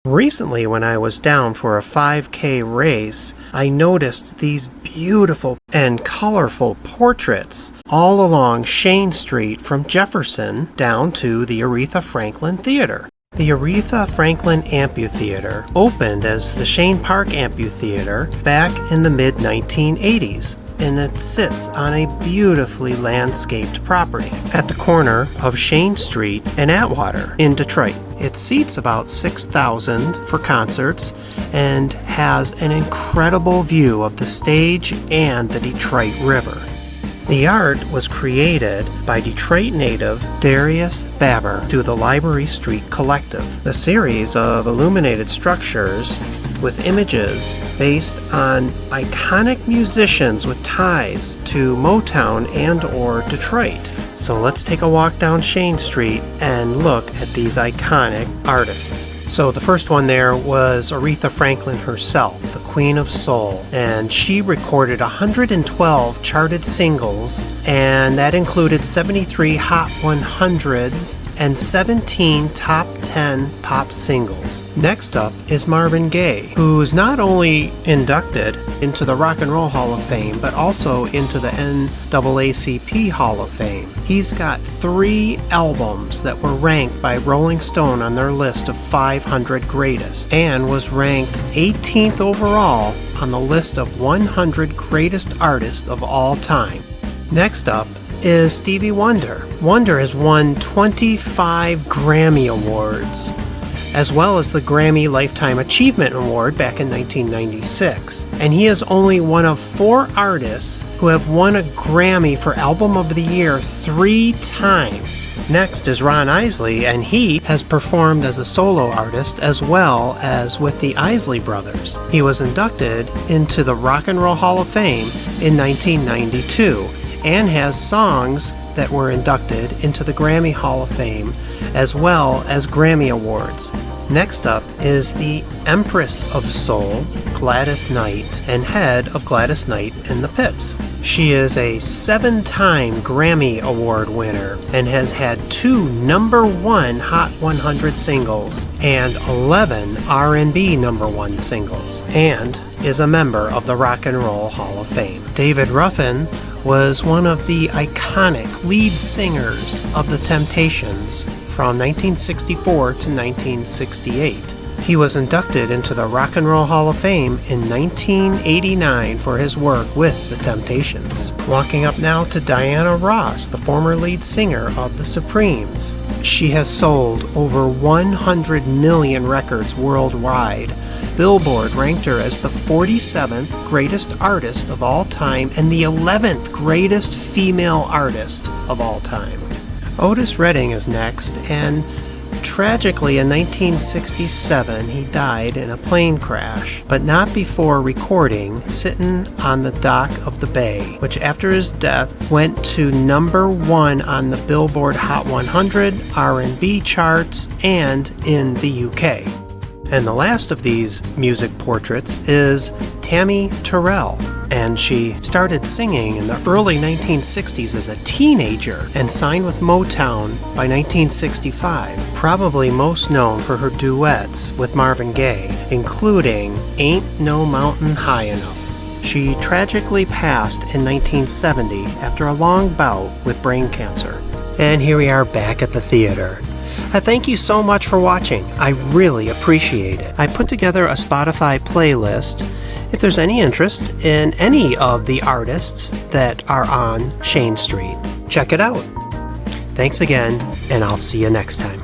Recently, when I was down for a 5K race, I noticed these beautiful and colorful portraits all along Chene Street from Jefferson down to the Aretha Franklin Theater. The Aretha Franklin Amphitheater opened as the Chene Park Amphitheater back in the mid-1980s, and it sits on a beautifully landscaped property at the corner of Chene Street and Atwater in Detroit. It seats about 6,000 for concerts and has an incredible view of the stage and the Detroit River. The art was created by Detroit native Darius Baber through the Library Street Collective. The series of illuminated structures with images based on iconic musicians with ties to Motown and or Detroit. So let's take a walk down Chene Street and look at these iconic artists. So the first one there was Aretha Franklin herself, the Queen of Soul, and she recorded 112 charted singles, and that included 73 Hot 100s and 17 top 10 pop singles. Next up is Marvin Gaye, who's not only inducted into the Rock and Roll Hall of Fame, but also into the NAACP Hall of Fame. He's got 3 albums that were ranked by Rolling Stone on their list of 500 greatest, and was ranked 18th overall on the list of 100 greatest artists of all time. Next up is Stevie Wonder. Wonder has won 25 Grammy Awards, as well as the Grammy Lifetime Achievement Award back in 1996. And he is only one of 4 artists who have won a Grammy for Album of the Year 3 times. Next is Ron Isley, and he has performed as a solo artist as well as with the Isley Brothers. He was inducted into the Rock and Roll Hall of Fame in 1992 and has songs that were inducted into the Grammy Hall of Fame as well as Grammy Awards. Next up is the Empress of Soul, Gladys Knight, and head of Gladys Knight and the Pips. She is a 7-time Grammy Award winner and has had 2 #1 Hot 100 singles and 11 R&B #1 singles, and is a member of the Rock and Roll Hall of Fame. David Ruffin was one of the iconic lead singers of the Temptations from 1964 to 1968. He was inducted into the Rock and Roll Hall of Fame in 1989 for his work with the Temptations. Walking up now to Diana Ross, the former lead singer of the Supremes. She has sold over 100 million records worldwide. Billboard ranked her as the 47th greatest artist of all time and the 11th greatest female artist of all time. Otis Redding is next, and tragically in 1967 he died in a plane crash, but not before recording Sittin' on the Dock of the Bay, which after his death went to #1 on the Billboard Hot 100, R&B charts, and in the UK. And the last of these music portraits is Tammy Terrell, and she started singing in the early 1960s as a teenager and signed with Motown by 1965, probably most known for her duets with Marvin Gaye, including Ain't No Mountain High Enough. She tragically passed in 1970 after a long bout with brain cancer. And here we are back at the theater. I thank you so much for watching. I really appreciate it. I put together a Spotify playlist if there's any interest in any of the artists that are on Chene Street. Check it out. Thanks again, and I'll see you next time.